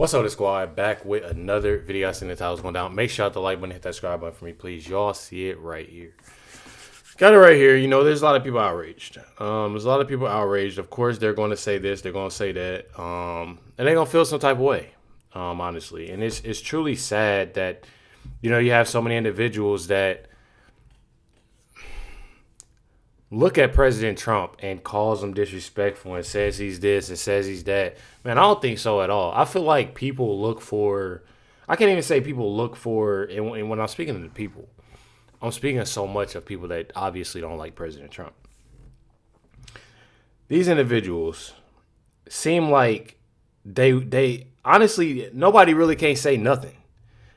What's up, the squad? Back with another video. I seen the titles going down. Make sure to like button, hit that subscribe button for me, please. Y'all see it right here. Got it right here. You know, there's a lot of people outraged. There's a lot of people outraged. Of course, they're going to say this, they're going to say that, and they're going to feel some type of way, honestly. And it's truly sad that, you know, you have so many individuals that look at President Trump and calls him disrespectful and says he's this and says he's that. Man, I don't think so at all. I feel like people look for, I can't even say people look for, and when I'm speaking to the people, I'm speaking so much of people that obviously don't like President Trump. These individuals seem like they honestly, nobody really can't say nothing,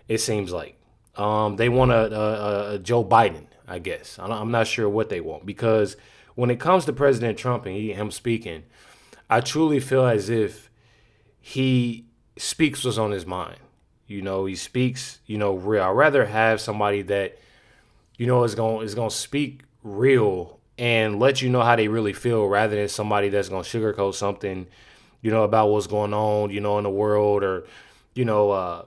it seems like. They want a Joe Biden, I guess. I'm not sure what they want, because when it comes to President Trump and him speaking, I truly feel as if he speaks what's on his mind. You know, he speaks, you know, real. I'd rather have somebody that, you know, is going to speak real and let you know how they really feel, rather than somebody that's going to sugarcoat something, you know, about what's going on, you know, in the world, or, you know,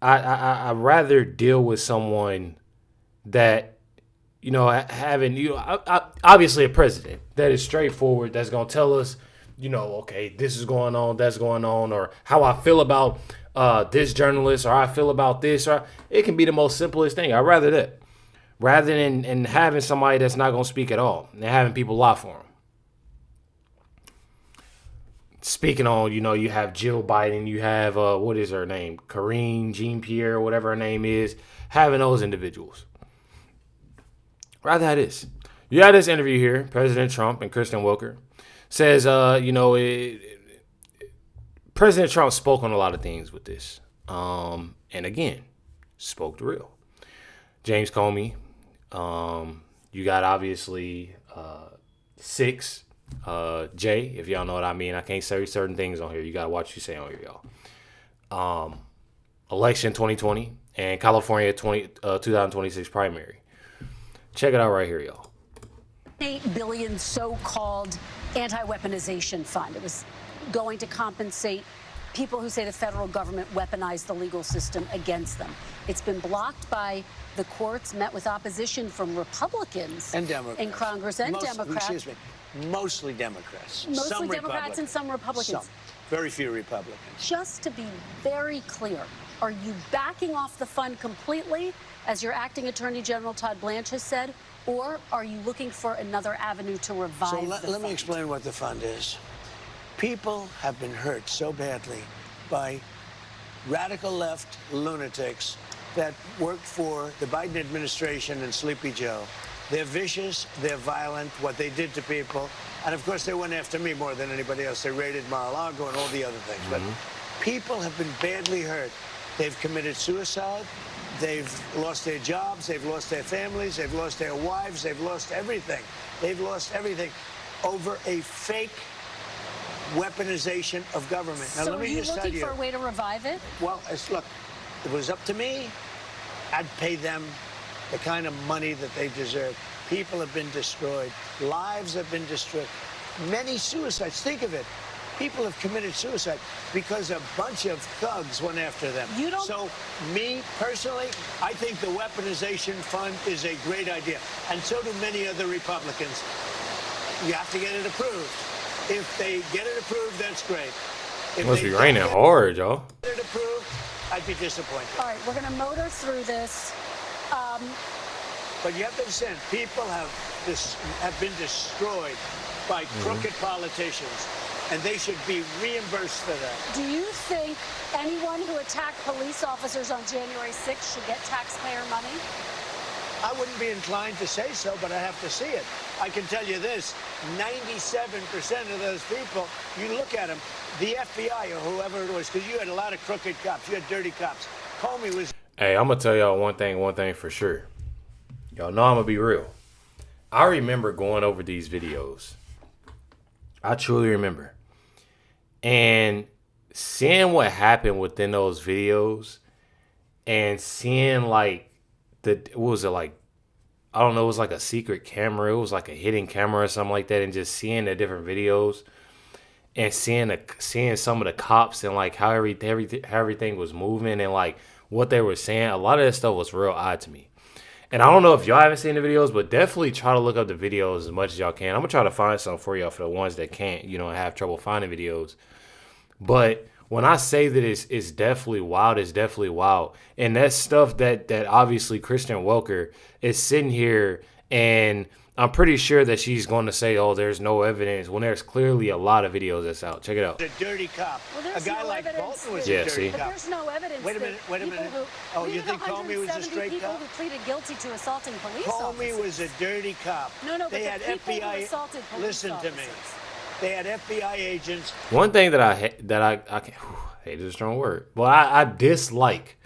I'd rather deal with someone that, you know, having, you know, obviously a president that is straightforward, that's going to tell us, you know, okay, this is going on, that's going on, or how I feel about this journalist, or I feel about this, or it can be the most simplest thing. I'd rather that, rather than having somebody that's not going to speak at all and having people lie for him. Speaking on, you know, you have Jill Biden, you have, what is her name? Karine Jean-Pierre, whatever her name is, having those individuals. Rather have this. You have this interview here, President Trump and Kristen Welker says, you know, President Trump spoke on a lot of things with this. And again, spoke the real. James Comey, you got obviously Six, Jay, if y'all know what I mean. I can't say certain things on here. You got to watch what you say on here, y'all. Election 2020 and California 2026 primary. Check it out right here, y'all. $8 billion so-called anti-weaponization fund. It was going to compensate people who say the federal government weaponized the legal system against them. It's been blocked by the courts, met with opposition from Republicans and Democrats in Congress and Democrats. Excuse me, mostly Democrats. Mostly some Democrats and some Republicans. Some. Very few Republicans. Just to be very clear, are you backing off the fund completely, as your acting Attorney General Todd Blanche has said, or are you looking for another avenue to revive the fund? Let me explain what the fund is. People have been hurt so badly by radical left lunatics that work for the Biden administration and Sleepy Joe. They're vicious, they're violent, what they did to people. And of course, they went after me more than anybody else. They raided Mar-a-Lago and all the other things. But people have been badly hurt. They've committed suicide. They've lost their jobs. They've lost their families. They've lost their wives. They've lost everything. They've lost everything over a fake weaponization of government. Now, so let me are you just tell looking for a way to revive it? Well, look, if it was up to me, I'd pay them the kind of money that they deserve. People have been destroyed. Lives have been destroyed. Many suicides. Think of it. People have committed suicide because a bunch of thugs went after them. So, me, personally, I think the weaponization fund is a great idea. And so do many other Republicans. You have to get it approved. If they get it approved, that's great. If Must be raining hard, y'all. Get it approved, I'd be disappointed. All right, we're going to motor through this. But you have to understand, people have been destroyed by crooked politicians, and they should be reimbursed for that. Do you think anyone who attacked police officers on January 6th should get taxpayer money? I wouldn't be inclined to say so, but I have to see it. I can tell you this, 97% of those people, you look at them, the FBI or whoever it was, because you had a lot of crooked cops, you had dirty cops. Comey was... Hey, I'm going to tell y'all one thing for sure. Y'all know I'm going to be real. I remember going over these videos. I truly remember. And seeing what happened within those videos and seeing like, what was it like? I don't know, it was like a secret camera. It was like a hidden camera or something like that. And just seeing the different videos and seeing some of the cops and like how everything was moving and like what they were saying, a lot of that stuff was real odd to me. And I don't know if y'all haven't seen the videos, but definitely try to look up the videos as much as y'all can. I'm gonna try to find some for y'all for the ones that can't, and have trouble finding videos. But when I say that it's definitely wild, it's definitely wild. And that's stuff that obviously Kristen Welker is sitting here, and I'm pretty sure that she's going to say, oh, there's no evidence, when there's clearly a lot of videos that's out. Check it out. A dirty cop. Well, a guy like Bolton was Yeah, a dirty see? cop. But there's no evidence. Wait a minute. Oh, you think Comey was a straight people cop? who pleaded guilty to assaulting police Comey officers. was a dirty cop. No, but they the had people who FBI. assaulted police Listen to me. officers. They had FBI agents. One thing that I can't, hate is a strong word, but I dislike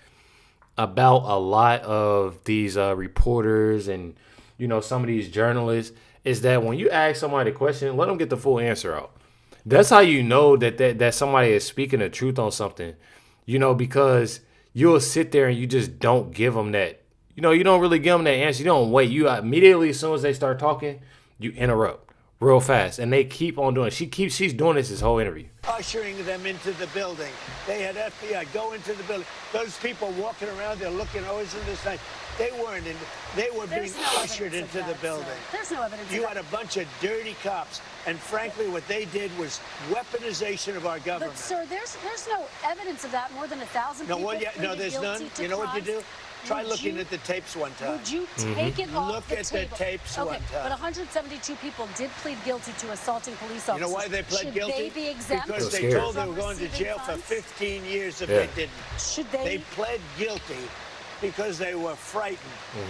about a lot of these reporters and some of these journalists is that when you ask somebody a question, let them get the full answer out. That's how you know that somebody is speaking the truth on something, because you'll sit there and you just don't give them that. You don't really give them that answer. You don't wait. You immediately, as soon as they start talking, you interrupt real fast, and they keep on doing it. She's doing this whole interview. Ushering them into the building. They had FBI go into the building. Those people walking around, they're looking, oh, isn't this nice? They weren't in. They were being ushered into the building. There's no evidence. You had a bunch of dirty cops, and frankly, what they did was weaponization of our government. But sir, there's no evidence of that. More than 1,000 people. No, there's none. You know what you do? Try looking at the tapes one time. Would you take it off Look the at table? the tapes one time. But 172 people did plead guilty to assaulting police officers. You know why they pled guilty? Should they be exempt? Because they told they were going to jail for 15 years if they didn't. Should they? They pled guilty because they were frightened.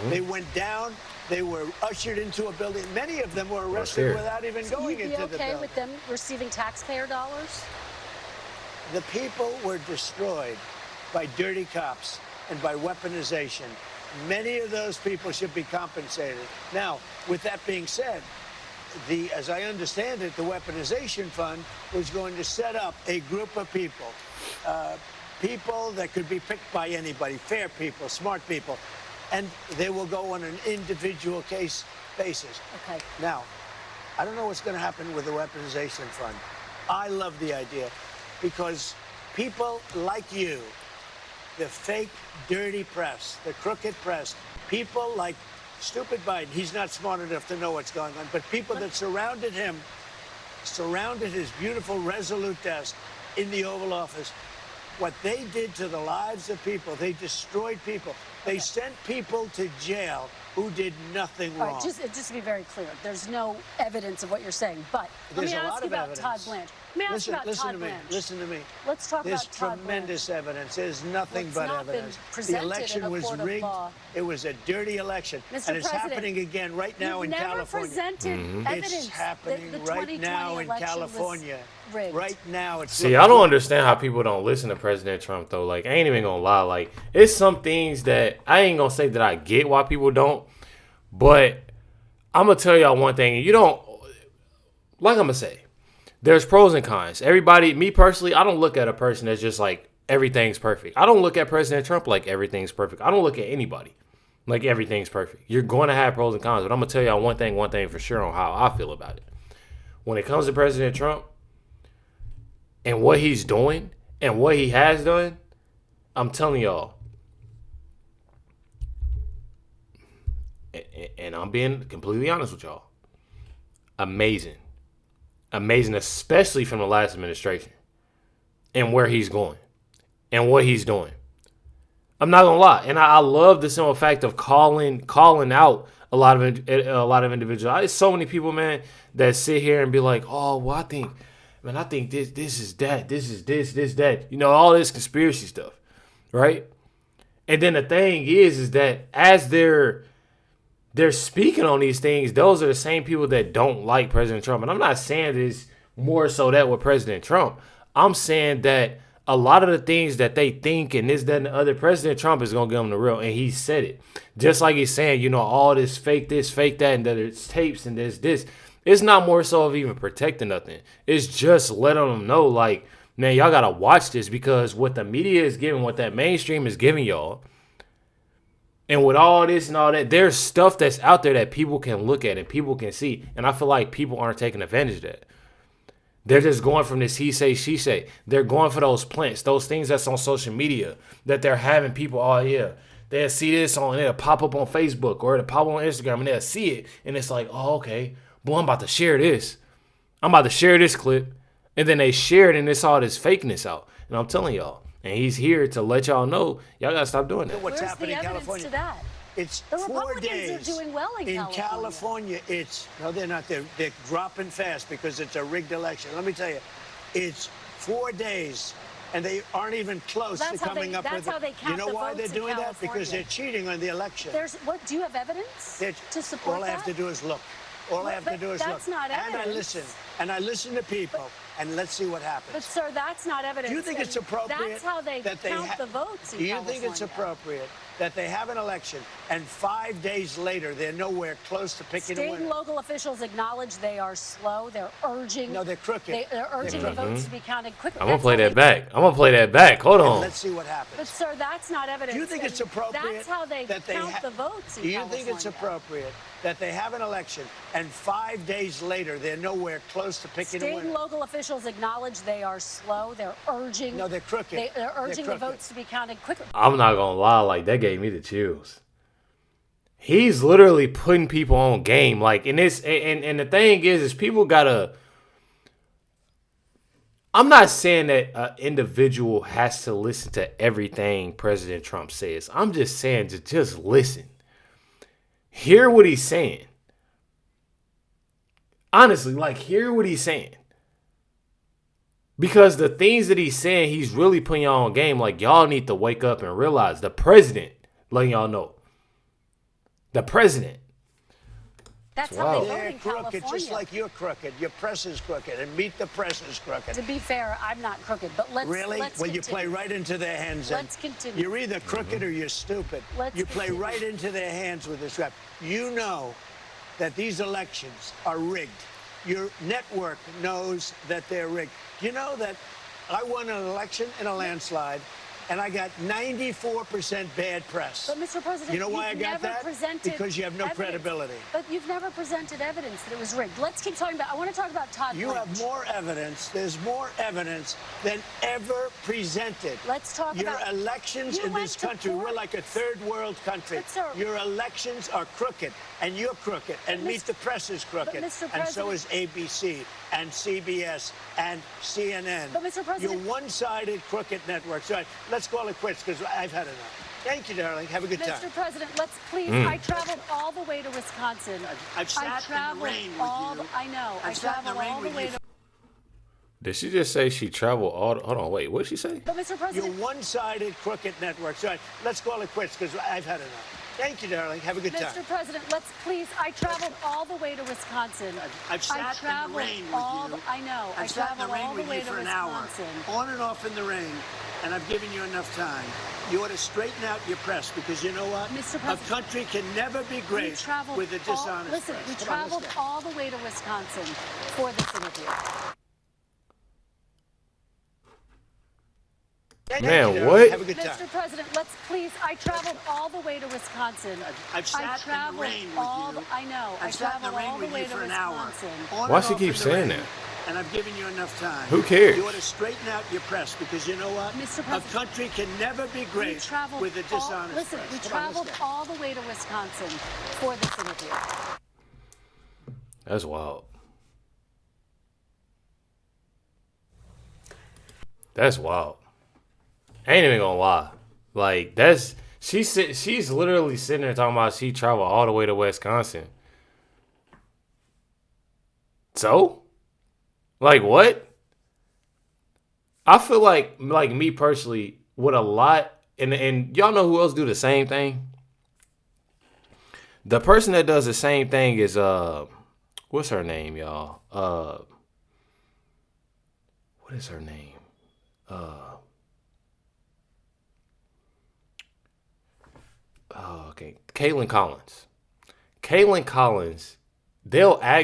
They went down. They were ushered into a building. Many of them were arrested without even going into the building. So you'd be okay with them receiving taxpayer dollars? The people were destroyed by dirty cops and by weaponization. Many of those people should be compensated. Now, with that being said, as I understand it, the weaponization fund was going to set up a group of people, people that could be picked by anybody, fair people, smart people, and they will go on an individual case basis. Okay. Now, I don't know what's going to happen with the weaponization fund. I love the idea because people like you, the fake, dirty press, the crooked press, people like stupid Biden, he's not smart enough to know what's going on, but people that surrounded him, surrounded his beautiful, resolute desk in the Oval Office, what they did to the lives of people, they destroyed people. They sent people to jail who did nothing wrong. All right, just to be very clear, there's no evidence of what you're saying, but let me ask you about Todd Blanche. Let me ask you about Todd Blanche. Listen to me. Let's talk There's about Todd Blanche. tremendous evidence. There's nothing It's but not been evidence. The presented election in a was court of rigged. law. It was a dirty election. Mr. And it's President, happening again right now in California. You've never presented evidence. It's happening the right now in 2020 election California. was rigged. Right now, it's See, I don't understand how people don't listen to President Trump, though. Like, I ain't even gonna lie. Like, it's some things that I ain't gonna say that I get why people don't, but I'm gonna tell y'all one thing, and you don't, like I'm gonna say, there's pros and cons. Everybody, me personally, I don't look at a person that's just like everything's perfect. I don't look at President Trump like everything's perfect. I don't look at anybody like everything's perfect. You're going to have pros and cons, but I'm gonna tell y'all one thing for sure on how I feel about it. When it comes to President Trump and what he's doing and what he has done, I'm telling y'all, and I'm being completely honest with y'all, amazing, especially from the last administration and where he's going and what he's doing. I'm not gonna lie, and I love the simple fact of calling out a lot of individuals. There's so many people, man, that sit here and be like, oh, well, I think this is that, this is this, that, all this conspiracy stuff, right? And then the thing is that as they're speaking on these things, those are the same people that don't like President Trump. And I'm not saying this more so that with President Trump. I'm saying that a lot of the things that they think and this, that, and the other, President Trump is going to give them the real. And he said it. Just like he's saying, all this, fake that, and that it's tapes and there's this. It's not more so of even protecting nothing. It's just letting them know, like, man, y'all got to watch this because what the media is giving, what that mainstream is giving y'all, and with all this and all that, there's stuff that's out there that people can look at and people can see. And I feel like people aren't taking advantage of that. They're just going from this he say, she say. They're going for those plants, those things that's on social media that they're having people, oh yeah, they'll see this on, it'll pop up on Facebook or it'll pop up on Instagram and they'll see it. And it's like, oh, okay, boy, I'm about to share this. I'm about to share this clip. And then they share it and it's all this fakeness out. And I'm telling y'all, and he's here to let y'all know, y'all got to stop doing that. What's Where's happening the in evidence California? to that? It's The 4 Republicans days. are doing well in California. It's no, they're not. They're dropping fast because it's a rigged election. Let me tell you, it's 4 days, and they aren't even close to coming up with. That's how they count. You know the why votes they're doing in that? Because they're cheating on the election. What? Do you have evidence to support all that? I have to do is look. All I have to do is look. That's not evidence. And I listen to people, and let's see what happens. But sir, that's not evidence. Do you think it's appropriate? That's how they count the votes in California. Do you think it's appropriate that they have an election and 5 days later they're nowhere close to picking a winner? State and local officials acknowledge they are slow. They're urging. No, they're crooked. They're urging the votes to be counted quickly. I'm going to play that back. Hold on. And let's see what happens. But sir, that's not evidence. Do you think it's appropriate? That's how they count the votes in California. Do you think it's appropriate that they have an election and 5 days later they're nowhere close to picking a winner? State and local officials acknowledge they are slow. They're urging. No, they're crooked. They're urging the votes to be counted quickly. I'm not going to lie. Like, that gave me the chills. He's literally putting people on game. Like, and the thing is people got to. I'm not saying that an individual has to listen to everything President Trump says. I'm just saying to just listen. Hear what he's saying. Honestly, like, hear what he's saying. Because the things that he's saying, he's really putting y'all on game. Like, y'all need to wake up and realize the president, letting y'all know. The president. That's how they vote They're in crooked, California. just like you're crooked. Your press is crooked, and Meet the Press is crooked. To be fair, I'm not crooked, but let's Really? Let's Well, you continue. play right into their hands. Let's continue. You're either crooked or you're stupid. You play continue. right into their hands with this rap. You know that these elections are rigged. Your network knows that they're rigged. You know that I won an election in a landslide, and I got 94% bad press. But Mr. President, you know why I you've got never that? presented Because you have no evidence. credibility. But you've never presented evidence that it was rigged. Let's keep talking about. I want to talk about Todd You Blanche. have more evidence. There's more evidence than ever presented. Let's talk Your about. elections You in went this to country, we're court. like a third world country. But, sir- Your elections are crooked, and you're crooked, and Meet the Press is crooked, Mr. and so President- is ABC, and CBS, and CNN. But, Mr. President- You're one-sided crooked networks. All right, let's call it quits, because I've had enough. Thank you, darling. Have a good time. Mr. President, let's please. I traveled all the way to Wisconsin. I've sat in the rain with you. I know. I've sat in the traveled rain all the with way you. to. Did she just say she traveled all? Hold on, wait. What did she say? But Mr. You're President, one-sided crooked networks. All right, let's call it quits, because I've had enough. Thank you, darling. Have a good time. Mr. President, let's please. I traveled all the way to Wisconsin. I've sat in the rain with you. I know. I I've sat in the traveled rain all the with way you to for an hour, Wisconsin. on and off in the rain, and I've given you enough time. You ought to straighten out your press, because you know what? Mr. A President, country can never be We great traveled with a dishonest Listen, press. we Come on, let's traveled go. all the way to Wisconsin for this interview. Thank you, Man, darling. what? Have a good time. Mr. President, let's please. I traveled all the way to Wisconsin. I've sat in the rain with you. I know. I I've sat in the traveled all rain the with way you to for an hour, Wisconsin. on Why and she off keep in the saying rain, that? and I've given you enough time. Who cares? You ought to straighten out your press, because you know what? Mr. A President, country can never be We great traveled with a dishonest Listen, press. we Come on, let's traveled go. all the way to Wisconsin for this interview. That's wild. That's wild. I ain't even gonna lie. Like, she's literally sitting there talking about she traveled all the way to Wisconsin. So? Like, what? I feel like me personally, with a lot, and y'all know who else do the same thing? The person that does the same thing is, what's her name, y'all? What is her name? Okay. Caitlin Collins. Caitlin Collins,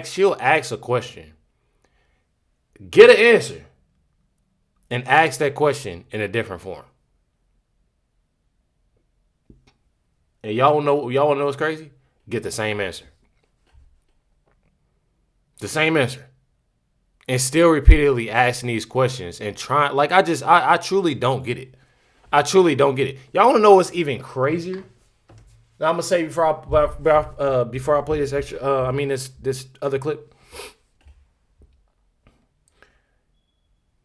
she'll ask a question, get an answer, and ask that question in a different form. And y'all wanna know what's crazy? Get the same answer. The same answer. and still repeatedly asking these questions and trying. Like, I truly don't get it. I truly don't get it. Y'all want to know what's even crazier? Now, I'm gonna say before I play this extra. This other clip.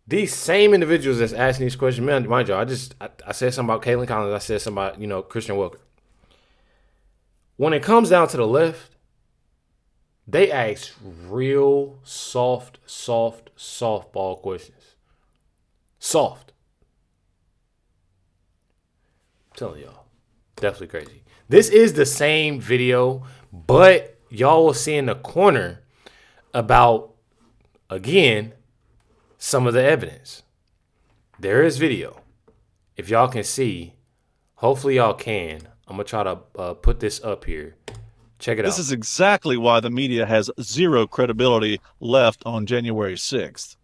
These same individuals that's asking these questions, man, mind you, I said something about Caitlin Collins. I said something about, Kristen Welker. When it comes down to the left, they ask real softball questions. Soft. I'm telling y'all. Definitely crazy. This is the same video, but y'all will see in the corner about, again, some of the evidence. There is video. If y'all can see, hopefully y'all can. I'm going to try to put this up here. Check it out. This is exactly why the media has zero credibility left on January 6th.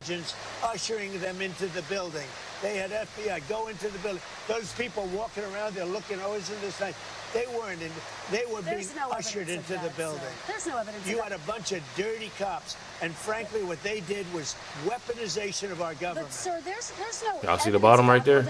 Ushering them into the building. They had FBI go into the building. Those people walking around, they're looking always in the side. They weren't in. They were being ushered into the building. There's no evidence. You had a bunch of dirty cops, and frankly, what they did was weaponization of our government. But sir, there's no. Y'all see the bottom right there?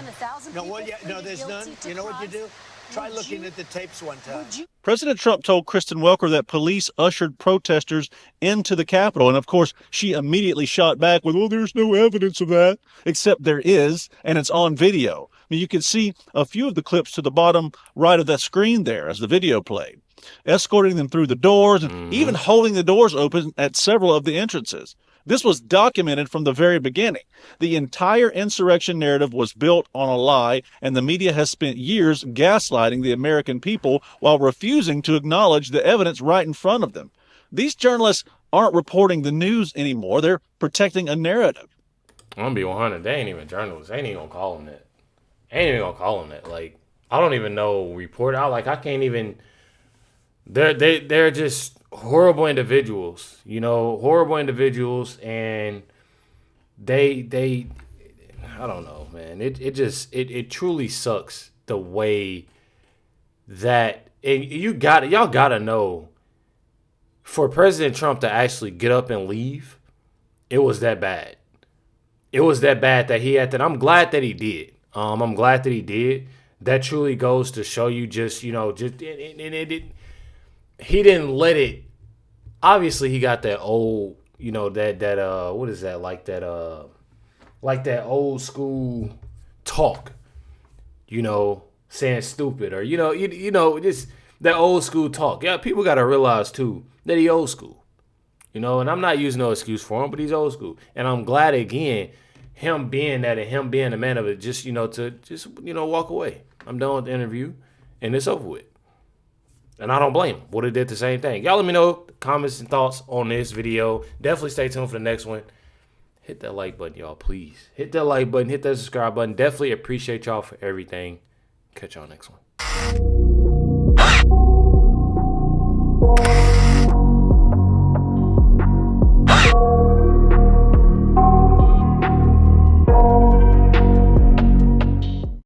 No, there's none. You know what you do? Try looking at the tapes one time. President Trump told Kristen Welker that police ushered protesters into the Capitol. And of course, she immediately shot back with, well, there's no evidence of that. Except there is, and it's on video. I mean, you can see a few of the clips to the bottom right of that screen there as the video played, escorting them through the doors and even holding the doors open at several of the entrances. This was documented from the very beginning. The entire insurrection narrative was built on a lie, and the media has spent years gaslighting the American people while refusing to acknowledge the evidence right in front of them. These journalists aren't reporting the news anymore. They're protecting a narrative. I'm going to be 100. They ain't even journalists. They ain't even going to call them that. Ain't even going to call them that. Like, I don't even know report out. Like, I can't even. They're just horrible individuals, horrible individuals, and they I don't know, man. It truly sucks the way that y'all gotta know, for President Trump to actually get up and leave, it was that bad. It was that bad that he had to. I'm glad that he did. I'm glad that he did. That truly goes to show you he didn't let it. Obviously, he got that old, that what is that, like that old school talk, saying stupid or just that old school talk. Yeah, people got to realize too that he old school, and I'm not using no excuse for him, but he's old school, and I'm glad again him being that and him being the man of it, to walk away. I'm done with the interview, and it's over with. And I don't blame him. Would have did the same thing. Y'all let me know comments and thoughts on this video. Definitely stay tuned for the next one. Hit that like button, y'all, please. Hit that like button. Hit that subscribe button. Definitely appreciate y'all for everything. Catch y'all next one.